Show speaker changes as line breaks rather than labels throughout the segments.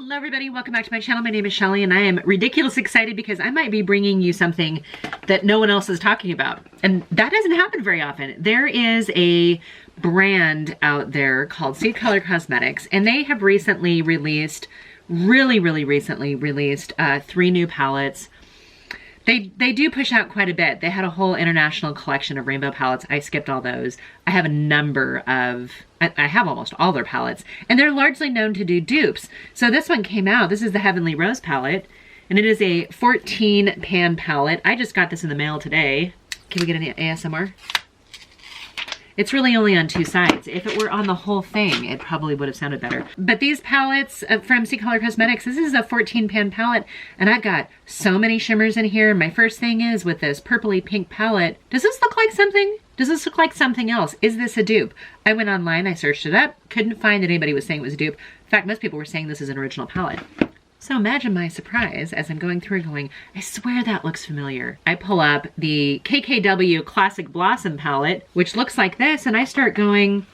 Hello everybody, welcome back to my channel. My name is Shelly and I am ridiculously excited because I might be bringing you something that no one else is talking about. And that doesn't happen very often. There is a brand out there called CColor Cosmetics and they have recently released, really recently released 3 new palettes. They do push out quite a bit. They had a whole international collection of rainbow palettes. I skipped all those. I have a number of, I have almost all their palettes, and they're largely known to do dupes. So this one came out. This is the Heavenly Rose palette, and it is a 14 pan palette. I just got this in the mail today. Can we get an ASMR? It's really only on 2 sides. If it were on the whole thing, it probably would have sounded better. But these palettes from CColor Cosmetics, this is a 14 pan palette, and I've got so many shimmers in here. My first thing is with this purpley pink palette, does this look like something? Does this look like something else? Is this a dupe? I went online, I searched it up, couldn't find that anybody was saying it was a dupe. In fact, most people were saying this is an original palette. So imagine my surprise as I'm going through going, I swear that looks familiar. I pull up the KKW Classic Blossom palette, which looks like this, and I start going,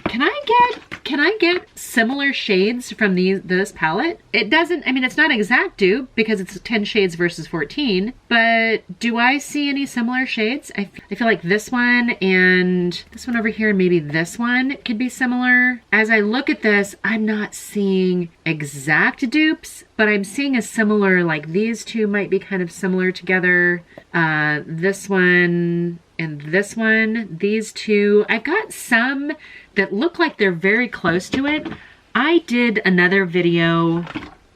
can I get similar shades from this palette? It doesn't, I mean, it's not an exact dupe because it's 10 shades versus 14, but do I see any similar shades? I feel like this one and this one over here and maybe this one could be similar. As I look at this, I'm not seeing exact dupes, but I'm seeing a similar, like these two might be kind of similar together. This one and this one, these two. I've got some that look like they're very close to it. I did another video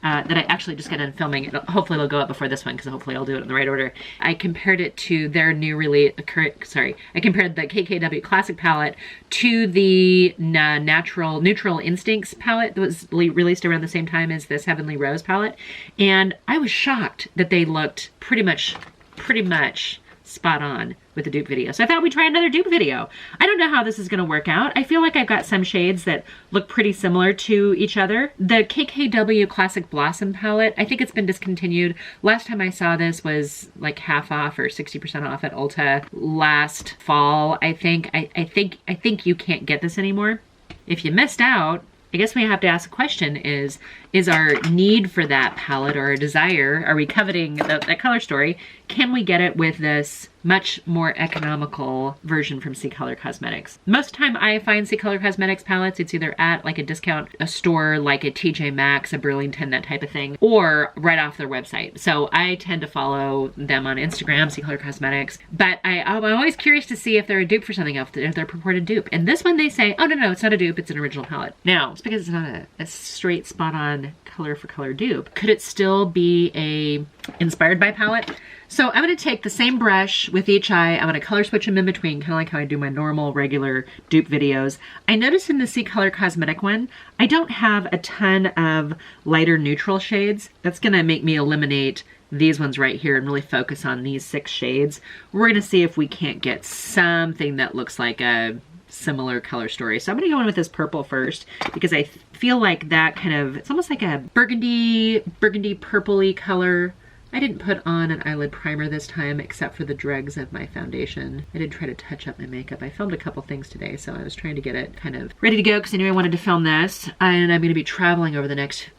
that I actually just got done filming. Hopefully it'll go up before this one because hopefully I'll do it in the right order. I compared it to their new release, I compared the KKW Classic palette to the Neutral Instincts palette that was released around the same time as this Heavenly Rose palette. And I was shocked that they looked pretty much spot on with the dupe video. So I thought we'd try another dupe video. I don't know how this is going to work out. I feel like I've got some shades that look pretty similar to each other. The KKW Classic Blossom palette, I think it's been discontinued. Last time I saw this was like half off or 60% off at Ulta last fall. I think you can't get this anymore. If you missed out, I guess we have to ask the question is our need for that palette or a desire, are we coveting that color story? Can we get it with this much more economical version from CColor Cosmetics? Most of the time I find CColor Cosmetics palettes, it's either at like a discount, a store like a TJ Maxx, a Burlington, that type of thing, or right off their website. So I tend to follow them on Instagram, CColor Cosmetics, but I'm always curious to see if they're a dupe for something else, if they're a purported dupe. And this one they say, oh no, it's not a dupe, it's an original palette. Now, it's because it's not a straight spot on color for color dupe. Could it still be a inspired by palette? So I'm going to take the same brush with each eye. I'm going to color switch them in between, kind of like how I do my normal, regular dupe videos. I noticed in the CColor Cosmetic one, I don't have a ton of lighter neutral shades. That's going to make me eliminate these ones right here and really focus on these 6 shades. We're going to see if we can't get something that looks like a similar color story. So I'm going to go in with this purple first because I feel like that kind of, it's almost like a burgundy purpley color. I didn't put on an eyelid primer this time except for the dregs of my foundation. I did try to touch up my makeup. I filmed a couple things today, so I was trying to get it kind of ready to go because I knew I wanted to film this. And I'm going to be traveling over the next,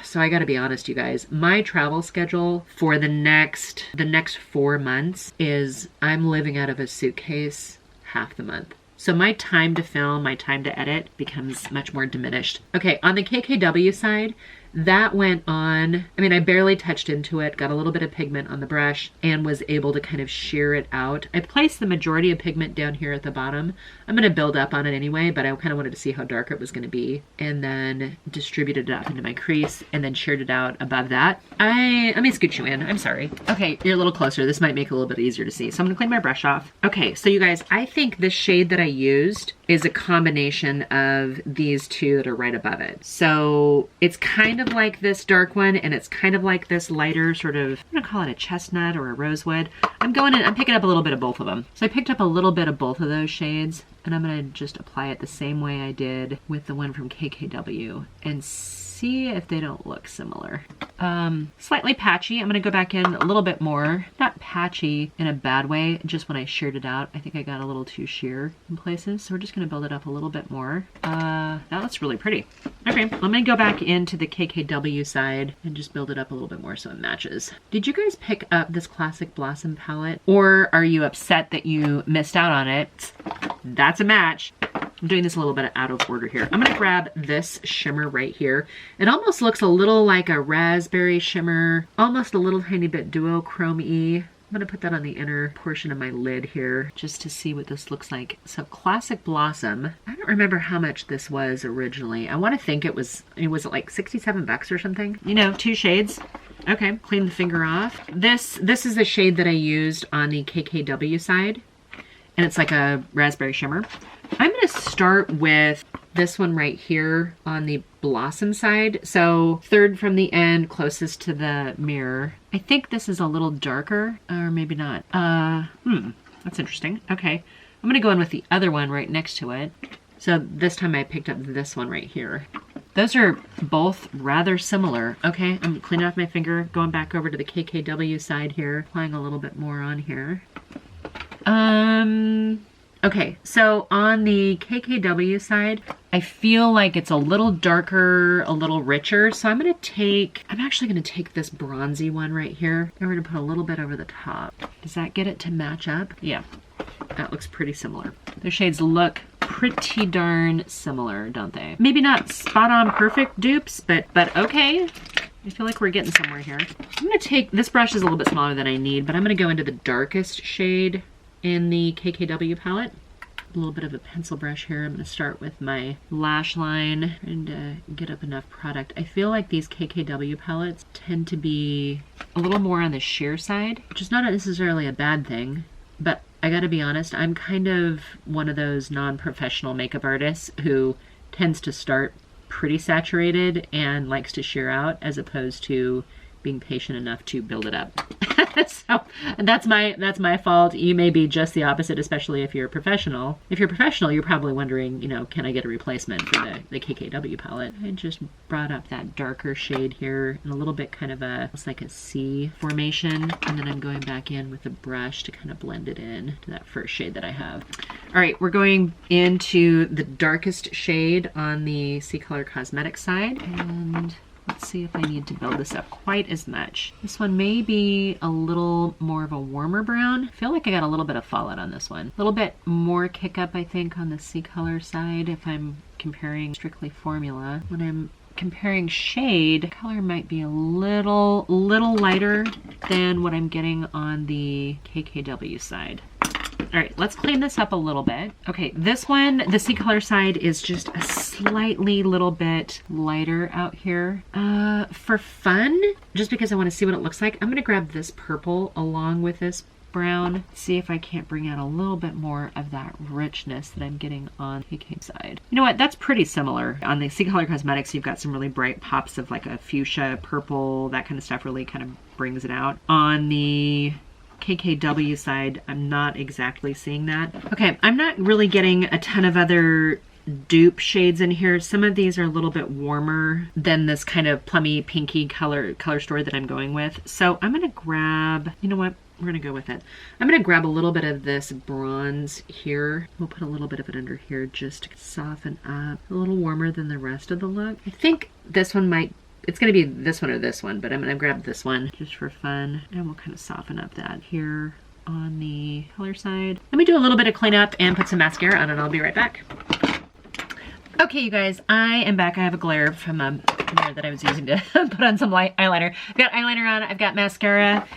so I got to be honest, you guys, my travel schedule for the next 4 months is I'm living out of a suitcase half the month. So my time to film, my time to edit becomes much more diminished. Okay, on the KKW side, that went on, I mean, I barely touched into it, got a little bit of pigment on the brush and was able to kind of shear it out. I placed the majority of pigment down here at the bottom. I'm going to build up on it anyway, but I kind of wanted to see how dark it was going to be, and then distributed it up into my crease and then sheared it out above that. Let me scoot you in, I'm sorry. Okay, you're a little closer. This might make it a little bit easier to see. So I'm going to clean my brush off. Okay, so you guys, I think the shade that I used is a combination of these two that are right above it. So it's kind of like this dark one and it's kind of like this lighter sort of, I'm gonna call it a chestnut or a rosewood. I'm picking up a little bit of both of them. So I picked up a little bit of both of those shades and I'm gonna just apply it the same way I did with the one from KKW and see if they don't look similar. Slightly patchy. I'm gonna go back in a little bit more. Not patchy in a bad way, just when I sheared it out, I think I got a little too sheer in places. So we're just gonna build it up a little bit more. That looks really pretty. Okay, I'm gonna go back into the KKW side and just build it up a little bit more so it matches. Did you guys pick up this Classic Blossom palette? Or are you upset that you missed out on it? That's a match. I'm doing this a little bit out of order here. I'm gonna grab this shimmer right here. It almost looks a little like a raspberry shimmer, almost a little tiny bit duochrome-y. I'm gonna put that on the inner portion of my lid here just to see what this looks like. So Classic Blossom. I don't remember how much this was originally. I want to think it was like 67 bucks or something. You know, 2 shades. Okay, clean the finger off. This is the shade that I used on the KKW side, and it's like a raspberry shimmer. I'm going to start with this one right here on the Blossom side. So 3rd from the end, closest to the mirror. I think this is a little darker, or maybe not. That's interesting. Okay, I'm going to go in with the other one right next to it. So this time I picked up this one right here. Those are both rather similar. Okay, I'm cleaning off my finger, going back over to the KKW side here, applying a little bit more on here. Okay, so on the KKW side, I feel like it's a little darker, a little richer. So I'm actually gonna take this bronzy one right here, and we're gonna put a little bit over the top. Does that get it to match up? Yeah, that looks pretty similar. The shades look pretty darn similar, don't they? Maybe not spot on perfect dupes, but okay. I feel like we're getting somewhere here. I'm gonna take, this brush is a little bit smaller than I need, but I'm gonna go into the darkest shade in the KKW palette. A little bit of a pencil brush here. I'm going to start with my lash line and get up enough product. I feel like these KKW palettes tend to be a little more on the sheer side, which is not necessarily a bad thing, but I gotta be honest, I'm kind of one of those non-professional makeup artists who tends to start pretty saturated and likes to sheer out as opposed to being patient enough to build it up. So that's my fault. You may be just the opposite, especially if you're a professional. If you're a professional, you're probably wondering, you know, can I get a replacement for the KKW palette? I just brought up that darker shade here and a little bit kind of it's like a C formation. And then I'm going back in with a brush to kind of blend it in to that first shade that I have. All right, we're going into the darkest shade on the CColor Cosmetics side. And let's see if I need to build this up quite as much. This one may be a little more of a warmer brown. I feel like I got a little bit of fallout on this one. A little bit more kick up, I think, on the CColor side if I'm comparing strictly formula. When I'm comparing shade, color might be a little lighter than what I'm getting on the KKW side. All right, let's clean this up a little bit. Okay, this one, the CColor side is just a slightly little bit lighter out here. For fun, just because I want to see what it looks like, I'm gonna grab this purple along with this brown, see if I can't bring out a little bit more of that richness that I'm getting on the KK side. You know what, that's pretty similar. On the CColor Cosmetics, you've got some really bright pops of like a fuchsia, purple, that kind of stuff really kind of brings it out. On the KKW side, I'm not exactly seeing that. Okay, I'm not really getting a ton of other dupe shades in here. Some of these are a little bit warmer than this kind of plummy pinky color story that I'm going with. So I'm gonna grab, you know what? We're gonna go with it. I'm gonna grab a little bit of this bronze here. We'll put a little bit of it under here just to soften up. A little warmer than the rest of the look. I think this one might, it's gonna be this one or this one, but I'm gonna grab this one just for fun. And we'll kind of soften up that here on the color side. Let me do a little bit of cleanup and put some mascara on and I'll be right back. Okay, you guys, I am back. I have a glare from a mirror that I was using to put on some light eyeliner. I've got eyeliner on, I've got mascara.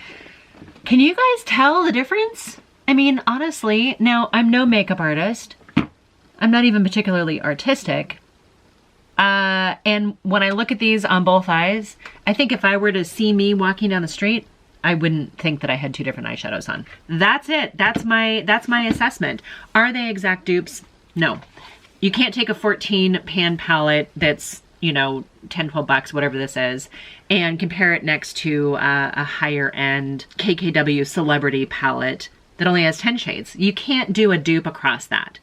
Can you guys tell the difference? I mean, honestly, now I'm no makeup artist. I'm not even particularly artistic. And when I look at these on both eyes, I think if I were to see me walking down the street, I wouldn't think that I had two different eyeshadows on. That's it. That's my assessment. Are they exact dupes? No. You can't take a 14 pan palette that's, you know, 10, 12 bucks, whatever this is, and compare it next to a higher end KKW celebrity palette that only has 10 shades. You can't do a dupe across that.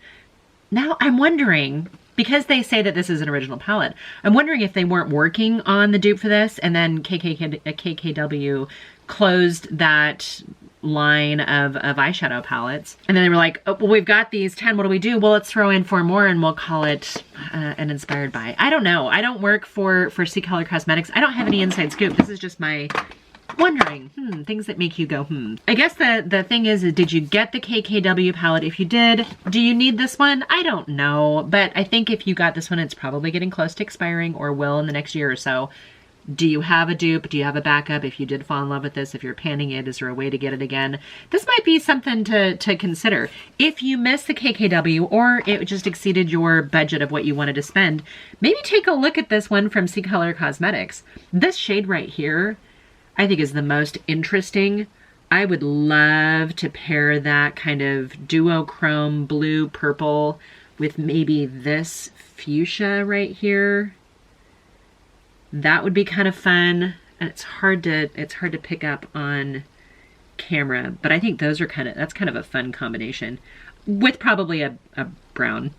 Now I'm wondering, because they say that this is an original palette, I'm wondering if they weren't working on the dupe for this, and then KKW closed that line of eyeshadow palettes. And then they were like, oh, well, we've got these 10, what do we do? Well, let's throw in 4 more and we'll call it an inspired by. I don't know. I don't work for CColor Cosmetics. I don't have any inside scoop. This is just my wondering, things that make you go, I guess the thing is, did you get the KKW palette? If you did, do you need this one? I don't know, but I think if you got this one, it's probably getting close to expiring or will in the next year or so. Do you have a dupe? Do you have a backup? If you did fall in love with this, if you're panning it, is there a way to get it again? This might be something to consider. If you missed the KKW or it just exceeded your budget of what you wanted to spend, maybe take a look at this one from CColor Cosmetics. This shade right here, I think is the most interesting. I would love to pair that kind of duochrome blue purple with maybe this fuchsia right here. That would be kind of fun. And it's hard to pick up on camera, but I think those are that's kind of a fun combination with probably a brown,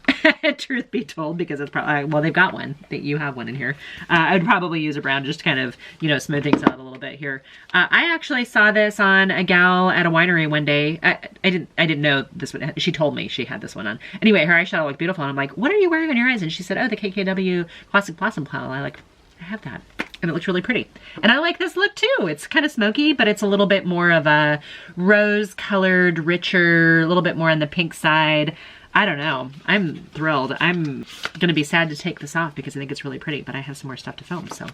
truth be told, because it's probably, well, they've got one, that you have one in here. I would probably use a brown just to kind of, you know, smooth things out a little bit here. I actually saw this on a gal at a winery one day. I didn't know this one. She told me she had this one on. Anyway, her eyeshadow looked beautiful, and I'm like, what are you wearing on your eyes? And she said, oh, the KKW Classic Blossom palette. I have that, and it looks really pretty. And I like this look too. It's kind of smoky, but it's a little bit more of a rose-colored, richer, a little bit more on the pink side. I don't know. I'm thrilled. I'm gonna be sad to take this off because I think it's really pretty, but I have some more stuff to film, so.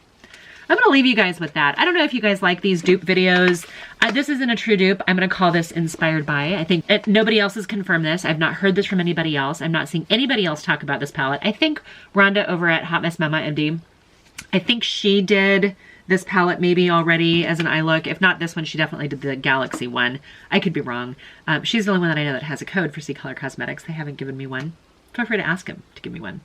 I'm gonna leave you guys with that. I don't know if you guys like these dupe videos. This isn't a true dupe. I'm gonna call this inspired by. I think nobody else has confirmed this. I've not heard this from anybody else. I'm not seeing anybody else talk about this palette. I think Rhonda over at Hot Mess Mama MD, I think she did this palette maybe already as an eye look. If not this one, she definitely did the Galaxy one. I could be wrong. She's the only one that I know that has a code for CColor Cosmetics. They haven't given me one. Feel free to ask them to give me one.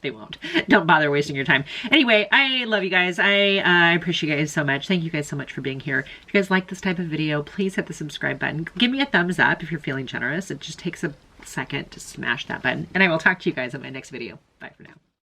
They won't. Don't bother wasting your time. Anyway, I love you guys. I appreciate you guys so much. Thank you guys so much for being here. If you guys like this type of video, please hit the subscribe button. Give me a thumbs up if you're feeling generous. It just takes a second to smash that button. And I will talk to you guys in my next video. Bye.